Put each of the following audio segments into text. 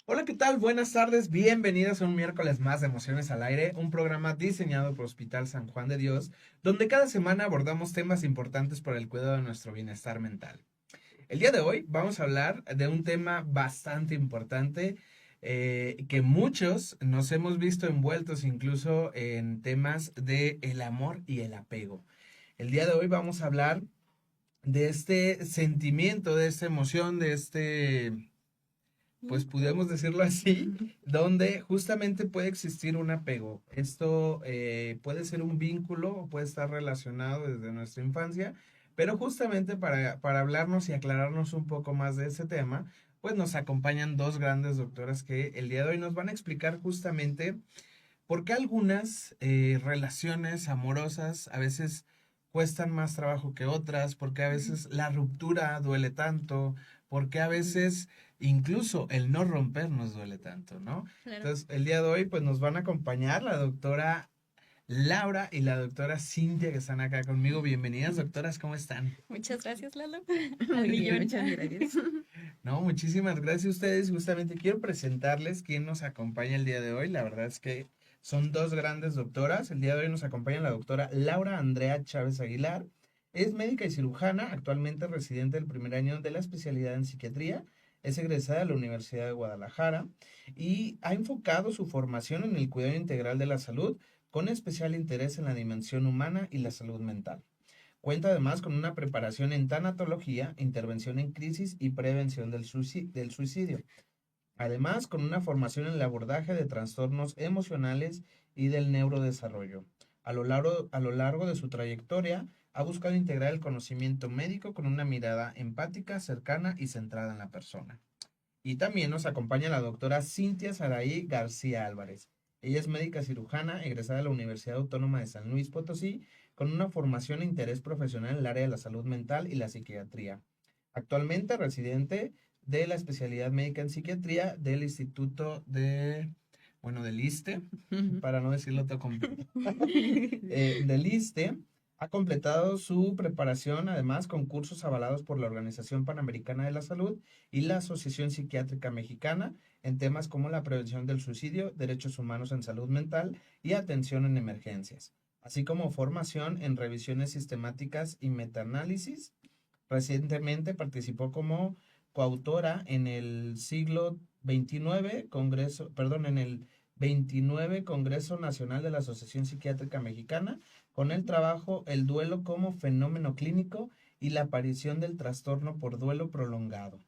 Hola, ¿qué tal? Buenas tardes, bienvenidos a un miércoles más de Emociones al Aire, un programa diseñado por Hospital San Juan de Dios, donde cada semana abordamos temas importantes para el cuidado de nuestro bienestar mental. El día de hoy vamos a hablar de un tema bastante importante que muchos nos hemos visto envueltos incluso en temas de el amor y el apego. El día de hoy vamos a hablar de este sentimiento, de esta emoción, de pues podemos decirlo así, donde justamente puede existir un apego. Esto puede ser un vínculo o puede estar relacionado desde nuestra infancia, pero justamente para hablarnos y aclararnos un poco más de ese tema, pues nos acompañan dos grandes doctoras que el día de hoy nos van a explicar justamente por qué algunas relaciones amorosas a veces cuestan más trabajo que otras, por qué a veces la ruptura duele tanto, por qué a veces incluso el no romper nos duele tanto, ¿no? Claro. Entonces, el día de hoy pues nos van a acompañar la doctora Laura y la doctora Cintia que están acá conmigo. Bienvenidas, doctoras, ¿cómo están? Muchas gracias, Lalo. Al Muy bien, millón. muchas gracias. No, muchísimas gracias a ustedes. Justamente quiero presentarles quién nos acompaña el día de hoy. La verdad es que son dos grandes doctoras. El día de hoy nos acompaña la doctora Laura Andrea Chávez Aguilar. Es médica y cirujana, actualmente residente del primer año de la especialidad en psiquiatría. Es egresada de la Universidad de Guadalajara y ha enfocado su formación en el cuidado integral de la salud, con especial interés en la dimensión humana y la salud mental. Cuenta además con una preparación en tanatología, intervención en crisis y prevención del suicidio. Además, con una formación en el abordaje de trastornos emocionales y del neurodesarrollo. A lo largo de su trayectoria, ha buscado integrar el conocimiento médico con una mirada empática, cercana y centrada en la persona. Y también nos acompaña la doctora Cintia Saraí García Álvarez. Ella es médica cirujana, egresada de la Universidad Autónoma de San Luis Potosí, con una formación e interés profesional en el área de la salud mental y la psiquiatría. Actualmente residente de la especialidad médica en psiquiatría del Instituto del ISSSTE, para no decirlo todo completo, del ISSSTE. Ha completado su preparación además con cursos avalados por la Organización Panamericana de la Salud y la Asociación Psiquiátrica Mexicana en temas como la prevención del suicidio, derechos humanos en salud mental y atención en emergencias, así como formación en revisiones sistemáticas y metaanálisis. Recientemente participó como coautora en el siglo XXIX Congreso, perdón, en el 29 Congreso Nacional de la Asociación Psiquiátrica Mexicana, con el trabajo El duelo como fenómeno clínico y la aparición del trastorno por duelo prolongado.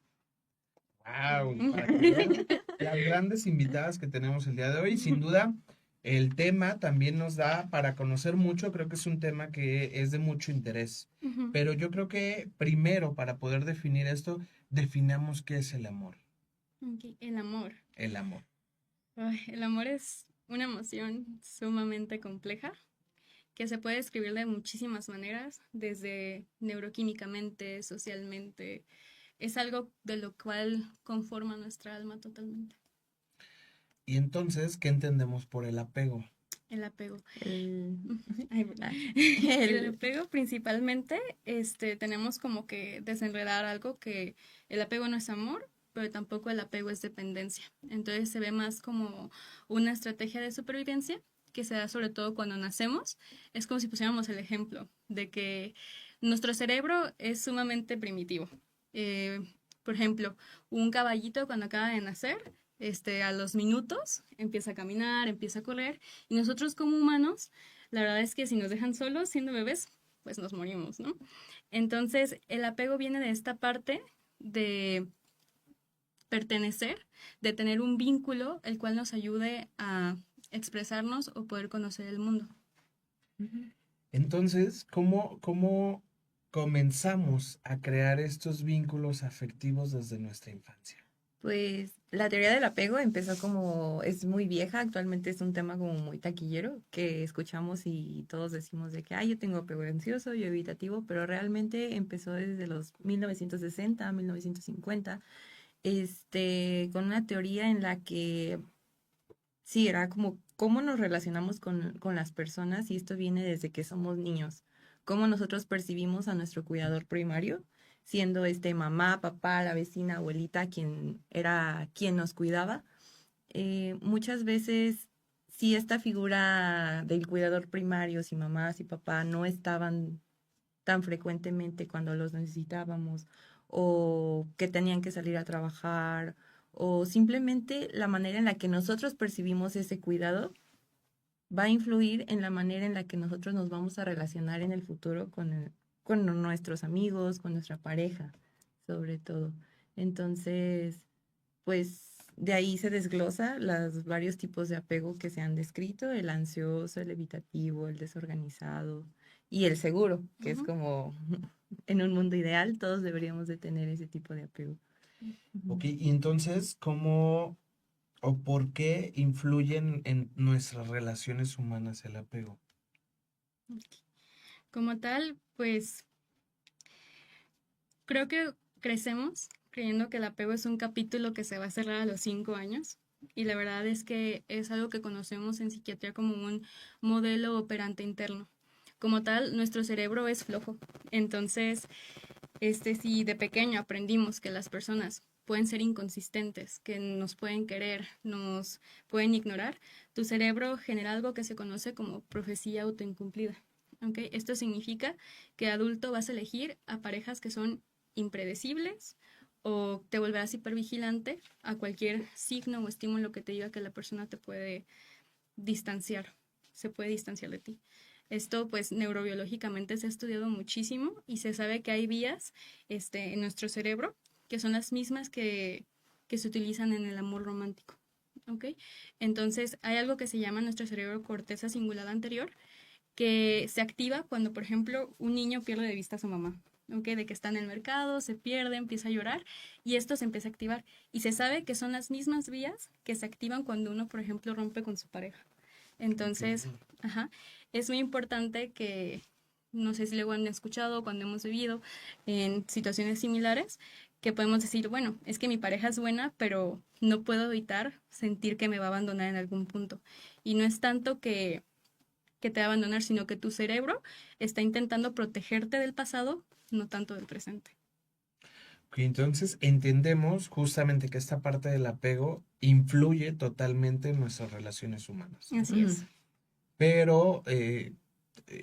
¡Wow! Para que vean las grandes invitadas que tenemos el día de hoy. Sin duda, el tema también nos da para conocer mucho. Creo que es un tema que es de mucho interés. Ujú. Pero yo creo que primero, para poder definir esto, definamos qué es el amor. Ok, el amor. El amor. Ay, el amor es una emoción sumamente compleja que se puede describir de muchísimas maneras, desde neuroquímicamente, socialmente. Es algo de lo cual conforma nuestra alma totalmente. Y entonces, ¿qué entendemos por el apego? El apego. El, Ay, perdón. ah, El el- apego principalmente, tenemos como que desenredar algo que el apego no es amor, pero tampoco el apego es dependencia. Entonces se ve más como una estrategia de supervivencia que se da sobre todo cuando nacemos. Es como si pusiéramos el ejemplo de que nuestro cerebro es sumamente primitivo. Eh, por ejemplo, un caballito cuando acaba de nacer, a los minutos empieza a caminar, empieza a correr, y nosotros como humanos la verdad es que si nos dejan solos siendo bebés, pues nos morimos, ¿no? Entonces, el apego viene de esta parte de pertenecer, de tener un vínculo el cual nos ayude a expresarnos o poder conocer el mundo. Entonces, ¿cómo comenzamos a crear estos vínculos afectivos desde nuestra infancia? pues la teoría del apego empezó como, es muy vieja, actualmente es un tema como muy taquillero que escuchamos y todos decimos de que, yo tengo apego ansioso, yo evitativo, pero realmente empezó desde los 1960, 1950, con una teoría en la que sí, era como cómo nos relacionamos con las personas y esto viene desde que somos niños. Cómo nosotros percibimos a nuestro cuidador primario siendo mamá, papá, la vecina, abuelita, quien nos cuidaba. Muchas veces, si esta figura del cuidador primario, si mamá, si papá no estaban tan frecuentemente cuando los necesitábamos, o que tenían que salir a trabajar, o simplemente la manera en la que nosotros percibimos ese cuidado va a influir en la manera en la que nosotros nos vamos a relacionar en el futuro con nuestros amigos, con nuestra pareja, sobre todo. Entonces, pues de ahí se desglosa los varios tipos de apego que se han descrito: el ansioso, el evitativo, el desorganizado y el seguro, que es como en un mundo ideal todos deberíamos de tener ese tipo de apego. Ok, y entonces, ¿cómo o por qué influyen en nuestras relaciones humanas el apego? Como tal, pues creo que crecemos creyendo que el apego es un capítulo que se va a cerrar a los 5 años. Y la verdad es que es algo que conocemos en psiquiatría como un modelo operante interno. Como tal, nuestro cerebro es flojo. Entonces, si de pequeño aprendimos que las personas pueden ser inconsistentes, que nos pueden querer, nos pueden ignorar, tu cerebro genera algo que se conoce como profecía autoincumplida. ¿Okay? Esto significa que adulto vas a elegir a parejas que son impredecibles o te volverás hipervigilante a cualquier signo o estímulo que te diga que la persona te puede distanciar, se puede distanciar de ti. Esto, pues, neurobiológicamente se ha estudiado muchísimo y se sabe que hay vías en nuestro cerebro que son las mismas que se utilizan en el amor romántico. ¿Ok? Entonces, hay algo que se llama nuestro cerebro corteza cingulada anterior, que se activa cuando, por ejemplo, un niño pierde de vista a su mamá. ¿Okay? De que está en el mercado, se pierde, empieza a llorar y esto se empieza a activar. Y se sabe que son las mismas vías que se activan cuando uno, por ejemplo, rompe con su pareja. Entonces, es muy importante que, no sé si luego han escuchado cuando hemos vivido en situaciones similares, que podemos decir, bueno, es que mi pareja es buena, pero no puedo evitar sentir que me va a abandonar en algún punto. Y no es tanto que te va a abandonar, sino que tu cerebro está intentando protegerte del pasado, no tanto del presente. Ok, entonces entendemos justamente que esta parte del apego influye totalmente en nuestras relaciones humanas. Así es. Pero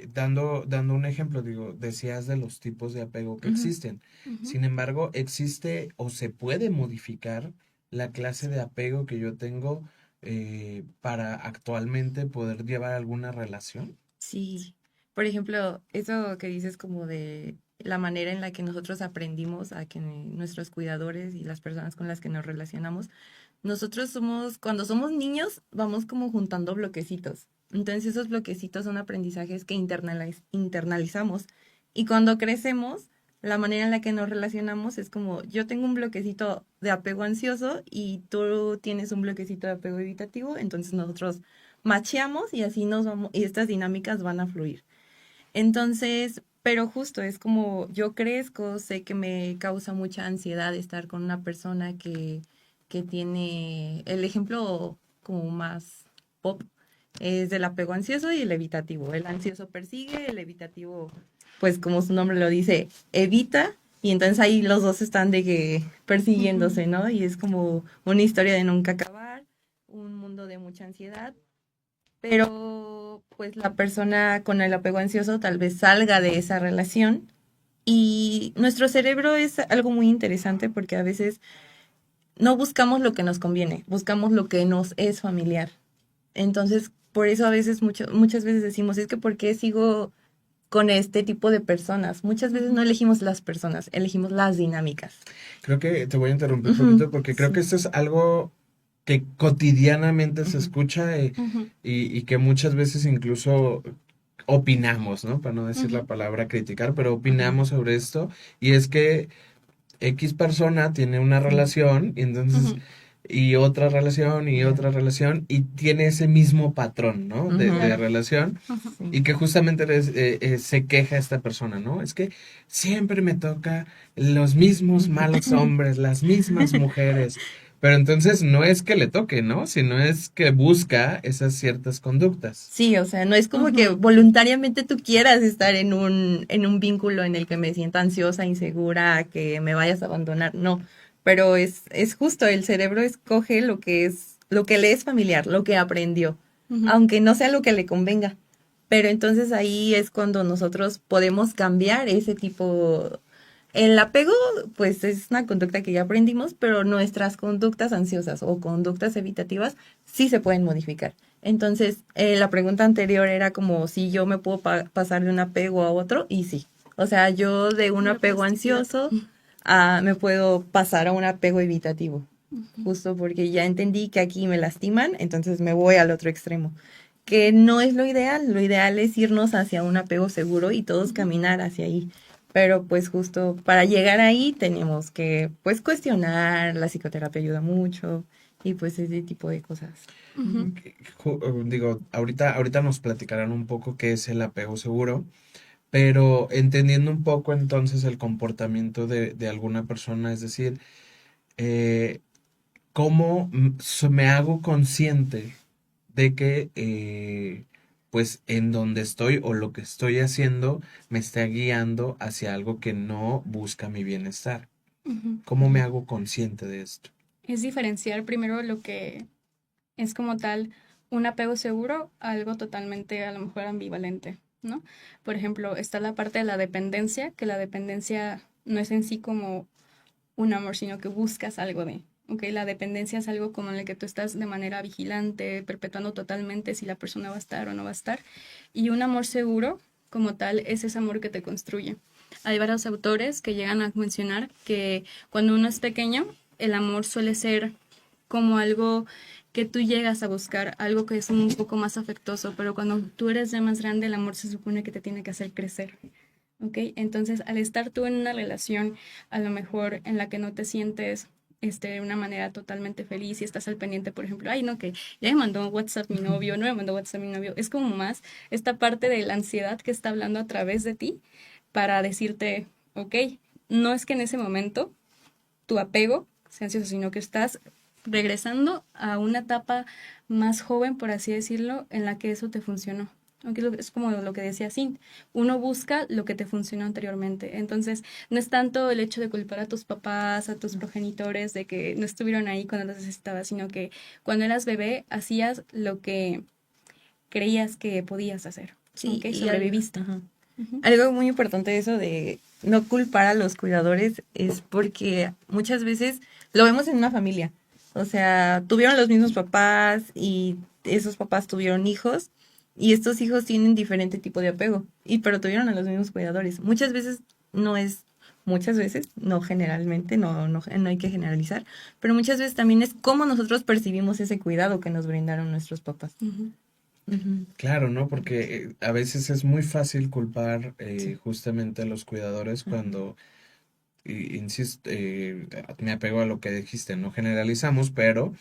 dando un ejemplo, digo, decías de los tipos de apego que existen. Sin embargo, existe o se puede modificar la clase de apego que yo tengo para actualmente poder llevar alguna relación. Sí, por ejemplo, eso que dices como de la manera en la que nosotros aprendimos a que nuestros cuidadores y las personas con las que nos relacionamos, cuando somos niños, vamos como juntando bloquecitos. Entonces esos bloquecitos son aprendizajes que internalizamos. Y cuando crecemos, la manera en la que nos relacionamos es como: yo tengo un bloquecito de apego ansioso y tú tienes un bloquecito de apego evitativo, entonces nosotros macheamos y así nos vamos, y estas dinámicas van a fluir. Entonces, pero justo es como yo crezco, sé que me causa mucha ansiedad estar con una persona que tiene el ejemplo como más pop, es del apego ansioso y el evitativo. El ansioso persigue, el evitativo, pues como su nombre lo dice, evita, y entonces ahí los dos están de que persiguiéndose, ¿no? Y es como una historia de nunca acabar, un mundo de mucha ansiedad, pero pues la persona con el apego ansioso tal vez salga de esa relación. Y nuestro cerebro es algo muy interesante porque a veces no buscamos lo que nos conviene, buscamos lo que nos es familiar. Entonces, por eso a veces, muchas veces decimos, es que ¿por qué sigo con este tipo de personas? Muchas veces no elegimos las personas, elegimos las dinámicas. Creo que te voy a interrumpir un poquito porque creo que esto es algo que cotidianamente se escucha y que muchas veces incluso opinamos, ¿no? Para no decir la palabra criticar, pero opinamos sobre esto. Y es que X persona tiene una relación y entonces y otra relación y otra relación y tiene ese mismo patrón, ¿no? De relación y que justamente se queja esta persona, ¿no? Es que siempre me toca los mismos malos hombres, las mismas mujeres. Pero entonces no es que le toque, ¿no? Sino es que busca esas ciertas conductas. Sí, o sea, no es como que Ujú. voluntariamente tú quieras estar en un vínculo en el que me sienta ansiosa, insegura, que me vayas a abandonar, no, pero es justo, el cerebro escoge lo que le es familiar, lo que aprendió, Ujú. aunque no sea lo que le convenga, pero entonces ahí es cuando nosotros podemos cambiar ese tipo. El apego, pues es una conducta que ya aprendimos, pero nuestras conductas ansiosas o conductas evitativas sí se pueden modificar. Entonces, la pregunta anterior era como si yo me puedo pasar de un apego a otro, y sí. O sea, yo de un La apego plasticidad. ansioso me puedo pasar a un apego evitativo, Ujú. justo porque ya entendí que aquí me lastiman, entonces me voy al otro extremo, que no es lo ideal es irnos hacia un apego seguro y todos Ujú. caminar hacia ahí. Pero pues justo para llegar ahí tenemos que pues cuestionar, la psicoterapia ayuda mucho y pues ese tipo de cosas. Ujú. Ujú. Digo, ahorita nos platicarán un poco qué es el apego seguro, pero entendiendo un poco entonces el comportamiento de alguna persona, es decir, eh, cómo me hago consciente de que pues en donde estoy o lo que estoy haciendo me está guiando hacia algo que no busca mi bienestar. Ujú. ¿Cómo me hago consciente de esto? Es diferenciar primero lo que es como tal un apego seguro a algo totalmente a lo mejor ambivalente, ¿no? Por ejemplo, está la parte de la dependencia, que la dependencia no es en sí como un amor, sino que buscas algo de, ¿ok? La dependencia es algo como en el que tú estás de manera vigilante, perpetuando totalmente si la persona va a estar o no va a estar. Y un amor seguro, como tal, es ese amor que te construye. Hay varios autores que llegan a mencionar que cuando uno es pequeño, el amor suele ser como algo que tú llegas a buscar, algo que es un poco más afectuoso, pero cuando tú eres ya más grande, el amor se supone que te tiene que hacer crecer. ¿Ok? Entonces, al estar tú en una relación, a lo mejor en la que no te sientes de una manera totalmente feliz y estás al pendiente, por ejemplo, ay, no, que ya me mandó WhatsApp mi novio, no me mandó WhatsApp mi novio, es como más esta parte de la ansiedad que está hablando a través de ti para decirte, ok, no es que en ese momento tu apego sea ansioso, sino que estás regresando a una etapa más joven, por así decirlo, en la que eso te funcionó. Aunque es como lo que decía Sint, uno busca lo que te funcionó anteriormente. Entonces, no es tanto el hecho de culpar a tus papás, a tus progenitores, de que no estuvieron ahí cuando los necesitabas, sino que cuando eras bebé hacías lo que creías que podías hacer. Sí, ¿Ok? y algo, Sobreviviste. ajá. Ujú. Algo muy importante de eso de no culpar a los cuidadores es porque muchas veces lo vemos en una familia. O sea, tuvieron los mismos papás y esos papás tuvieron hijos y estos hijos tienen diferente tipo de apego y pero tuvieron a los mismos cuidadores. Muchas veces, no generalmente, no hay que generalizar, pero muchas veces también es cómo nosotros percibimos ese cuidado que nos brindaron nuestros papás. Ujú. Ujú. Claro, ¿no? Porque a veces es muy fácil culpar Sí. justamente a los cuidadores Ujú. cuando, insisto, me apego a lo que dijiste, no generalizamos, pero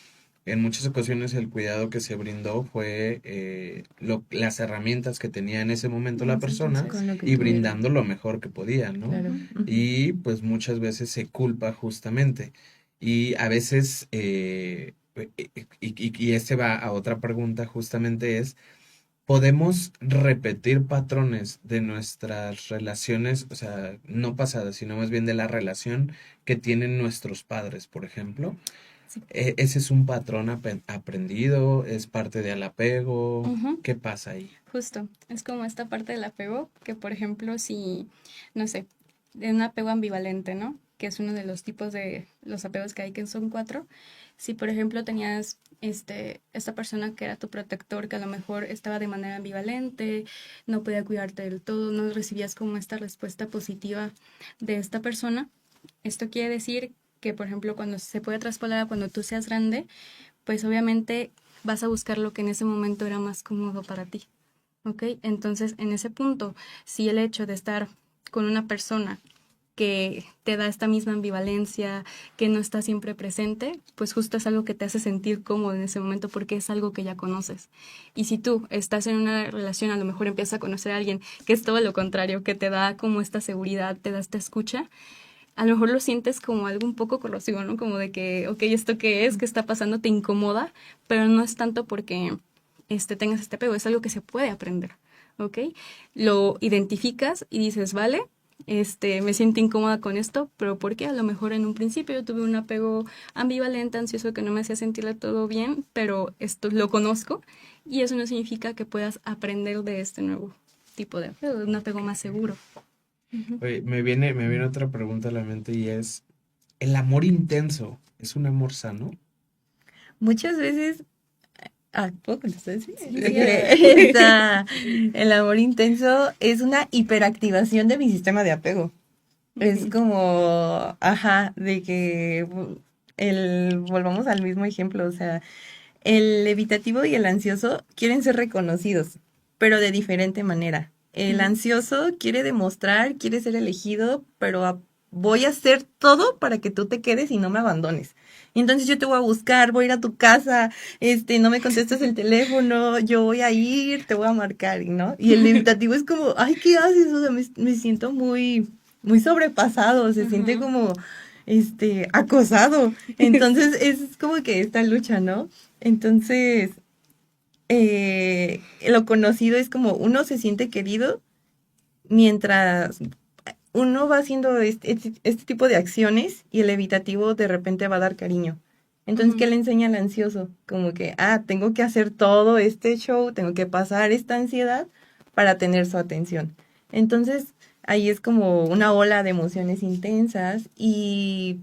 en muchas ocasiones el cuidado que se brindó fue las herramientas que tenía en ese momento la persona Entonces, Con lo que y tuvieron, brindando lo mejor que podía, ¿no? claro. ujú. Ujú. Y pues muchas veces se culpa justamente. Y a veces, y este va a otra pregunta justamente es, ¿podemos repetir patrones de nuestras relaciones, o sea, no pasadas, sino más bien de la relación que tienen nuestros padres, por ejemplo? Sí. ¿Ese es un patrón aprendido? ¿Es parte del apego? Ujú. ¿Qué pasa ahí? Justo, es como esta parte del apego, que por ejemplo, si, no sé, de un apego ambivalente, ¿no? Que es uno de los tipos de los apegos que hay, que son cuatro. Si por ejemplo tenías esta persona que era tu protector, que a lo mejor estaba de manera ambivalente, no podía cuidarte del todo, no recibías como esta respuesta positiva de esta persona, esto quiere decir que, por ejemplo, cuando se puede traspolar a cuando tú seas grande, pues obviamente vas a buscar lo que en ese momento era más cómodo para ti. ¿Ok? Entonces, en ese punto, si el hecho de estar con una persona que te da esta misma ambivalencia, que no está siempre presente, pues justo es algo que te hace sentir cómodo en ese momento porque es algo que ya conoces. Y si tú estás en una relación, a lo mejor empiezas a conocer a alguien que es todo lo contrario, que te da como esta seguridad, te da esta escucha, a lo mejor lo sientes como algo un poco corrosivo, ¿no? Como de que, ok, ¿esto qué es? ¿Qué está pasando? Te incomoda, pero no es tanto porque tengas este apego, es algo que se puede aprender, ¿ok? Lo identificas y dices, vale, me siento incómoda con esto, pero ¿por qué? A lo mejor en un principio yo tuve un apego ambivalente, ansioso, que no me hacía sentir todo bien, pero esto lo conozco y eso no significa que puedas aprender de este nuevo tipo de apego, de un apego más seguro. Ujú. Oye, me viene otra pregunta a la mente y es, ¿el amor intenso es un amor sano? Muchas veces, ¿puedo contestar? Sí. Sí, El amor intenso es una hiperactivación de mi sistema de apego. Es Ujú. como, ajá, de que volvamos al mismo ejemplo, o sea, el evitativo y el ansioso quieren ser reconocidos, pero de diferente manera. El Ujú. ansioso quiere demostrar, quiere ser elegido, pero voy a hacer todo para que tú te quedes y no me abandones. Y entonces yo te voy a buscar, voy a ir a tu casa, no me contestas el teléfono, yo voy a ir, te voy a marcar, ¿no? Y el evitativo es como, ay, ¿qué haces? O sea, me siento muy, muy sobrepasado, se siente Ujú. como, acosado. Entonces Sí. es como que esta lucha, ¿no? Entonces, lo conocido es como uno se siente querido mientras uno va haciendo este tipo de acciones y el evitativo de repente va a dar cariño. Entonces, ¿qué Ujú. le enseña al ansioso? Como que, tengo que hacer todo este show, tengo que pasar esta ansiedad para tener su atención. Entonces, ahí es como una ola de emociones intensas y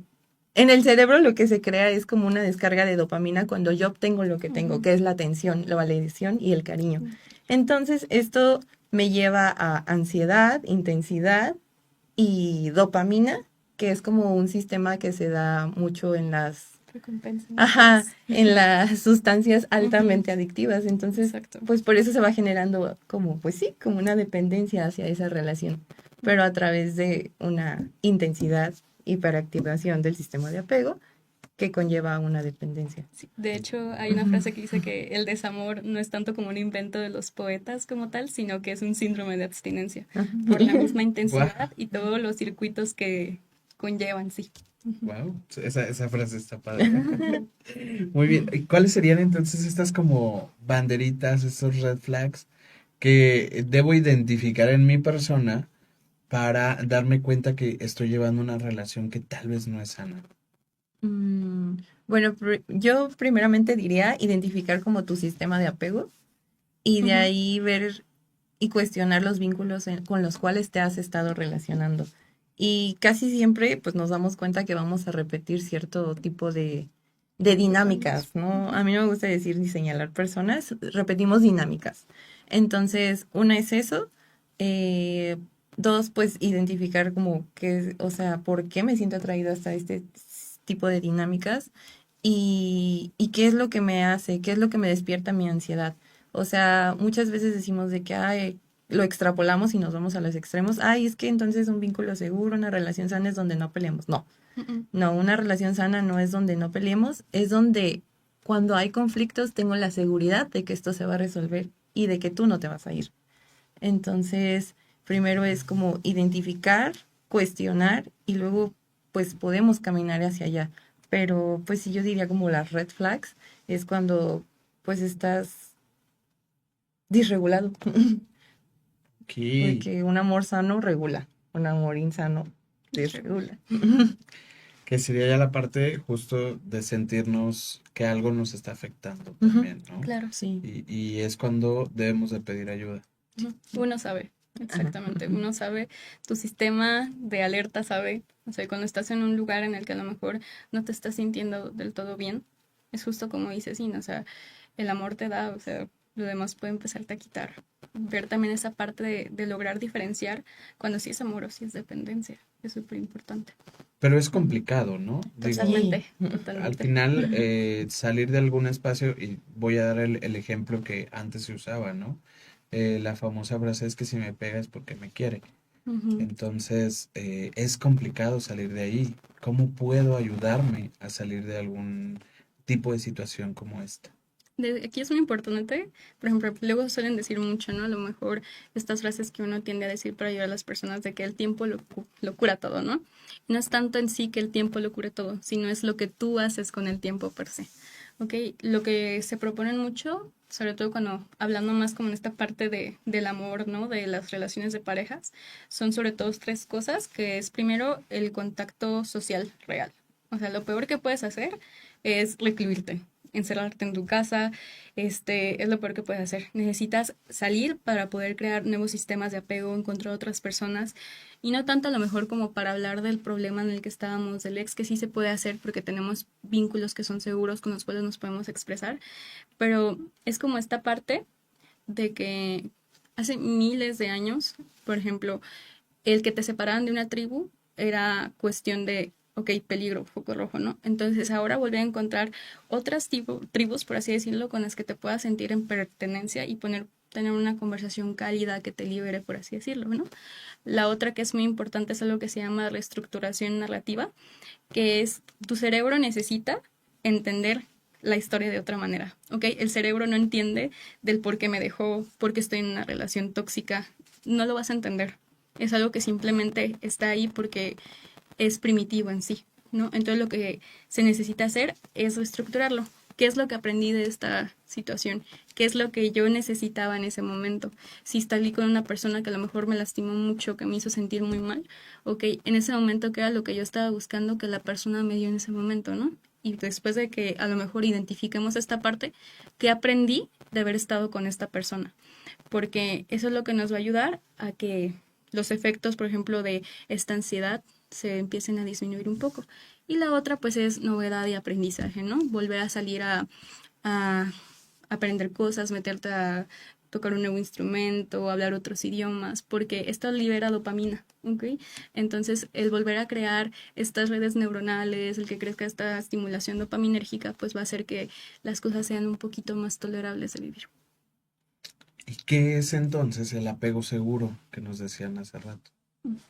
en el cerebro lo que se crea es como una descarga de dopamina cuando yo obtengo lo que tengo, Ujú. que es la atención, la validación y el cariño. Entonces, esto me lleva a ansiedad, intensidad y dopamina, que es como un sistema que se da mucho en Recompensa ajá, inmediatas. en las sustancias Ujú. altamente adictivas. Entonces, Exacto. pues por eso se va generando como, pues sí, como una dependencia hacia esa relación, pero a través de una intensidad, hiperactivación del sistema de apego que conlleva una dependencia. Sí, de hecho, hay una Ujú. frase que dice que el desamor no es tanto como un invento de los poetas como tal, sino que es un síndrome de abstinencia Ajá. por la misma Wow, intensidad y todos los circuitos que conllevan, sí. Ujú. wow, esa frase está padre. Muy bien, ¿y cuáles serían entonces estas como banderitas, estos red flags que debo identificar en mi persona para darme cuenta que estoy llevando una relación que tal vez no es sana? Mm, Bueno, yo primeramente diría identificar como tu sistema de apego y de Ujú. ahí ver y cuestionar los vínculos con los cuales te has estado relacionando. Y casi siempre pues nos damos cuenta que vamos a repetir cierto tipo de Comportamientos. dinámicas, ¿no? Ujú. A mí no me gusta decir ni señalar personas, repetimos dinámicas. Entonces, una es eso. eh, Dos, pues identificar como que, o sea, por qué me siento atraído hasta este tipo de dinámicas y qué es lo que me hace, qué es lo que me despierta mi ansiedad. O sea, muchas veces decimos de que, lo extrapolamos y nos vamos a los extremos. Ay, es que entonces un vínculo seguro, una relación sana es donde no peleamos. No, Ujú. no, una relación sana no es donde no peleemos, es donde cuando hay conflictos tengo la seguridad de que esto se va a resolver y de que tú no te vas a ir. Entonces, primero es como identificar, cuestionar y luego pues podemos caminar hacia allá. Pero pues sí yo diría como las red flags es cuando pues estás disregulado. Ok, Porque un amor sano regula, un amor insano Regular. desregula. que sería ya la parte justo de sentirnos que algo nos está afectando Ujú, también, ¿no? Claro. sí. Y es cuando debemos de pedir ayuda. Ujú. Uno sabe, Ajá. exactamente. Uno sabe, tu sistema de alerta sabe. O sea, cuando estás en un lugar en el que a lo mejor no te estás sintiendo del todo bien, es justo como dices, sí, ¿no? O sea, el amor te da, o sea, lo demás puede empezarte a quitar. Ver también esa parte de lograr diferenciar cuando sí es amor o sí es dependencia. Es súper importante. Pero es Ujú. complicado, ¿no? Digo, Sí. Totalmente, al totalmente. final salir de algún espacio, y voy a dar el ejemplo que antes se usaba, ¿no? La famosa frase es que si me pega es porque me quiere. Ujú. Entonces, es complicado salir de ahí. ¿Cómo puedo ayudarme a salir de algún tipo de situación como esta? Aquí es muy importante, por ejemplo, luego suelen decir mucho, ¿no? A lo mejor estas frases que uno tiende a decir para ayudar a las personas de que el tiempo lo cura todo, ¿no? No es tanto en sí que el tiempo lo cure todo, sino es lo que tú haces con el tiempo per se, ¿ok? Lo que se proponen mucho, sobre todo cuando hablando más como en esta parte del amor, ¿no? De las relaciones de parejas, son sobre todo tres cosas, que es primero el contacto social real. O sea, lo peor que puedes hacer es recluirte, encerrarte en tu casa, es lo peor que puedes hacer. Necesitas salir para poder crear nuevos sistemas de apego, encontrar otras personas y no tanto a lo mejor como para hablar del problema en el que estábamos, del ex, que sí se puede hacer porque tenemos vínculos que son seguros con los cuales nos podemos expresar, pero es como esta parte de que hace miles de años, por ejemplo, el que te separaran de una tribu era cuestión de, ok, peligro, foco rojo, ¿no? Entonces ahora volver a encontrar otras tribus, por así decirlo, con las que te puedas sentir en pertenencia y tener una conversación cálida que te libere, por así decirlo, ¿no? La otra que es muy importante es algo que se llama reestructuración narrativa, que es tu cerebro necesita entender la historia de otra manera, ¿ok? El cerebro no entiende del por qué me dejó, por qué estoy en una relación tóxica, no lo vas a entender. Es algo que simplemente está ahí porque es primitivo en sí, ¿no? Entonces lo que se necesita hacer es reestructurarlo. ¿Qué es lo que aprendí de esta situación? ¿Qué es lo que yo necesitaba en ese momento? Si salí con una persona que a lo mejor me lastimó mucho, que me hizo sentir muy mal, ok, en ese momento, ¿qué era lo que yo estaba buscando que la persona me dio en ese momento, ¿no? Y después de que a lo mejor identifiquemos esta parte, ¿qué aprendí de haber estado con esta persona? Porque eso es lo que nos va a ayudar a que los efectos, por ejemplo, de esta ansiedad se empiecen a disminuir un poco. Y la otra, pues, es novedad y aprendizaje, ¿no? Volver a salir a aprender cosas, meterte a tocar un nuevo instrumento, hablar otros idiomas, porque esto libera dopamina, ¿ok? Entonces, el volver a crear estas redes neuronales, el que crezca esta estimulación dopaminérgica, pues va a hacer que las cosas sean un poquito más tolerables de vivir. ¿Y qué es entonces el apego seguro que nos decían hace rato?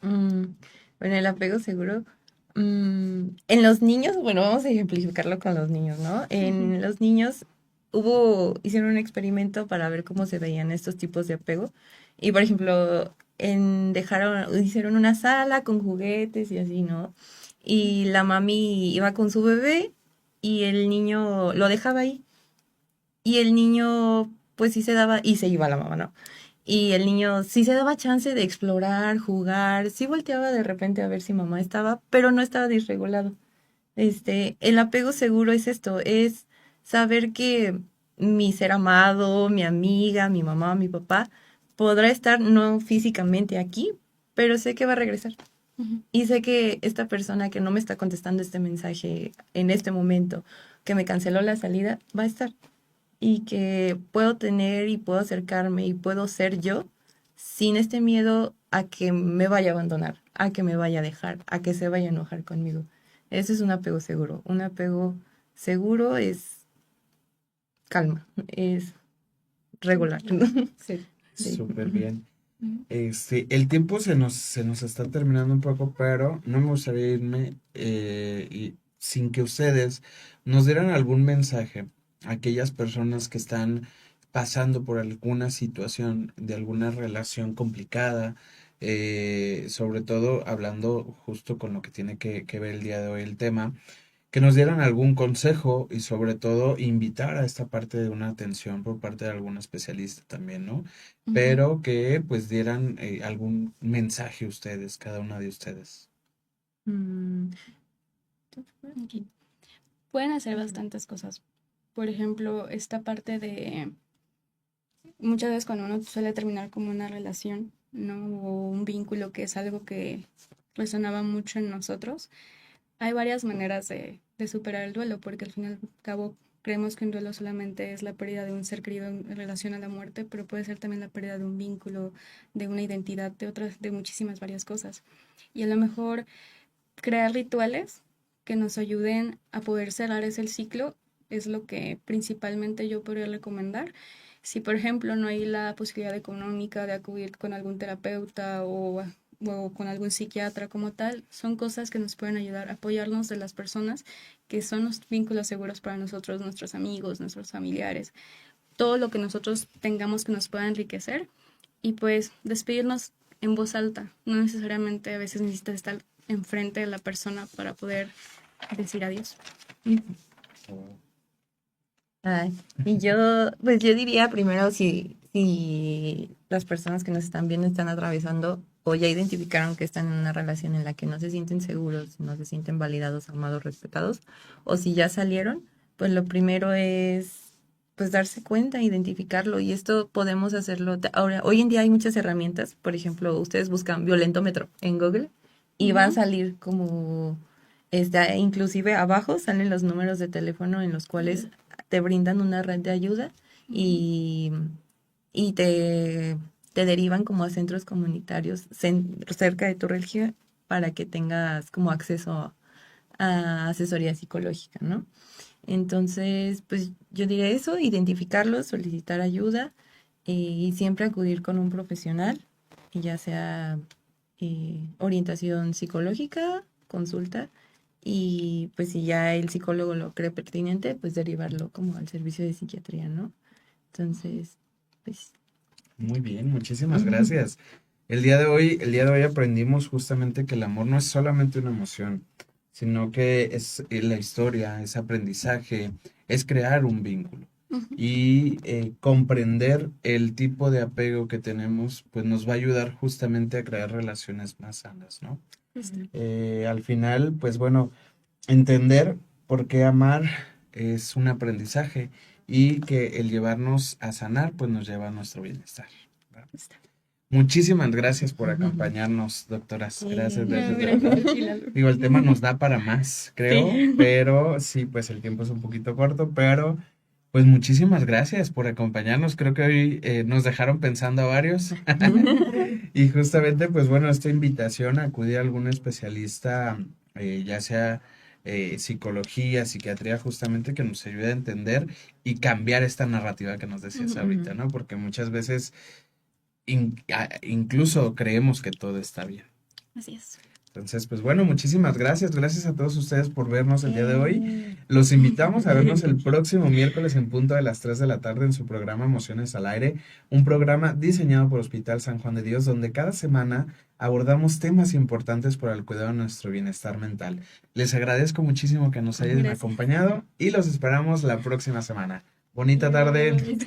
Mm, bueno, el apego seguro. En los niños, bueno, vamos a ejemplificarlo con los niños, ¿no? Ujú. En los niños hicieron un experimento para ver cómo se veían estos tipos de apego. Y por ejemplo, hicieron una sala con juguetes y así, ¿no? Y la mami iba con su bebé y el niño lo dejaba ahí. Y el niño, pues sí se daba, y se iba la mamá, ¿no? Y el niño sí se daba chance de explorar, jugar, sí volteaba de repente a ver si mamá estaba, pero no estaba disregulado. El apego seguro es esto, es saber que mi ser amado, mi amiga, mi mamá, mi papá, podrá estar no físicamente aquí, pero sé que va a regresar. Ujú. Y sé que esta persona que no me está contestando este mensaje en este momento, que me canceló la salida, va a estar y que puedo tener y puedo acercarme y puedo ser yo sin este miedo a que me vaya a abandonar, a que me vaya a dejar, a que se vaya a enojar conmigo. Ese es un apego seguro. Un apego seguro es calma, es regular. Sí. Sí. Súper Ujú. bien. Ujú. El tiempo se nos está terminando un poco, pero no me gustaría irme y sin que ustedes nos dieran algún mensaje a aquellas personas que están pasando por alguna situación de alguna relación complicada, sobre todo hablando justo con lo que tiene que ver el día de hoy el tema, que nos dieran algún consejo y sobre todo invitar a esta parte de una atención por parte de algún especialista también, ¿no? Ujú. Pero que pues dieran algún mensaje ustedes, cada una de ustedes. Mm, Ok. Pueden hacer bastantes cosas. Por ejemplo, esta parte de muchas veces cuando uno suele terminar como una relación, ¿no? O un vínculo que es algo que resonaba mucho en nosotros, hay varias maneras de superar el duelo, porque al fin y al cabo creemos que un duelo solamente es la pérdida de un ser querido en relación a la muerte, pero puede ser también la pérdida de un vínculo, de una identidad, de otras, de muchísimas varias cosas. Y a lo mejor crear rituales que nos ayuden a poder cerrar ese ciclo es lo que principalmente yo podría recomendar. Si, por ejemplo, no hay la posibilidad económica de acudir con algún terapeuta o o con algún psiquiatra como tal, son cosas que nos pueden ayudar a apoyarnos de las personas que son los vínculos seguros para nosotros, nuestros amigos, nuestros familiares, todo lo que nosotros tengamos que nos pueda enriquecer y pues despedirnos en voz alta. No necesariamente a veces necesitas estar enfrente de la persona para poder decir adiós. Ay, y pues yo diría primero si las personas que nos están viendo están atravesando o ya identificaron que están en una relación en la que no se sienten seguros, no se sienten validados, amados, respetados, o si ya salieron, pues lo primero es pues darse cuenta, identificarlo, y esto podemos hacerlo. Ahora, hoy en día hay muchas herramientas, por ejemplo, ustedes buscan violentómetro en Google y va a salir como, inclusive abajo salen los números de teléfono en los cuales te brindan una red de ayuda y, y te derivan como a centros comunitarios cerca de tu región para que tengas como acceso a asesoría psicológica, ¿no? Entonces, pues yo diría eso, identificarlos, solicitar ayuda y siempre acudir con un profesional, y ya sea orientación psicológica, consulta, y pues si ya el psicólogo lo cree pertinente, pues derivarlo como al servicio de psiquiatría, ¿no? Entonces, pues... Muy bien, muchísimas gracias. El día de hoy aprendimos justamente que el amor no es solamente una emoción, sino que es la historia, es aprendizaje, es crear un vínculo. Y comprender el tipo de apego que tenemos, pues nos va a ayudar justamente a crear relaciones más sanas, ¿no? Al final, pues bueno, entender por qué amar es un aprendizaje y que el llevarnos a sanar, pues nos lleva a nuestro bienestar, ¿verdad? Muchísimas gracias por acompañarnos, doctoras. Gracias, gracias, de verdad. Digo, el tema nos da para más, creo, pero sí, pues el tiempo es un poquito corto, pero pues muchísimas gracias por acompañarnos. Creo que hoy nos dejaron pensando a varios. Y justamente, pues bueno, esta invitación a acudir a algún especialista, ya sea psicología, psiquiatría, justamente que nos ayude a entender y cambiar esta narrativa que nos decías ahorita, ¿no? Porque muchas veces incluso creemos que todo está bien. Así es. Entonces, pues bueno, muchísimas gracias. Gracias a todos ustedes por vernos el día de hoy. Los invitamos a vernos el próximo miércoles en punto de las 3 de la tarde en su programa Emociones al Aire, un programa diseñado por Hospital San Juan de Dios, donde cada semana abordamos temas importantes para el cuidado de nuestro bienestar mental. Les agradezco muchísimo que nos hayan acompañado y los esperamos la próxima semana. Bonita tarde.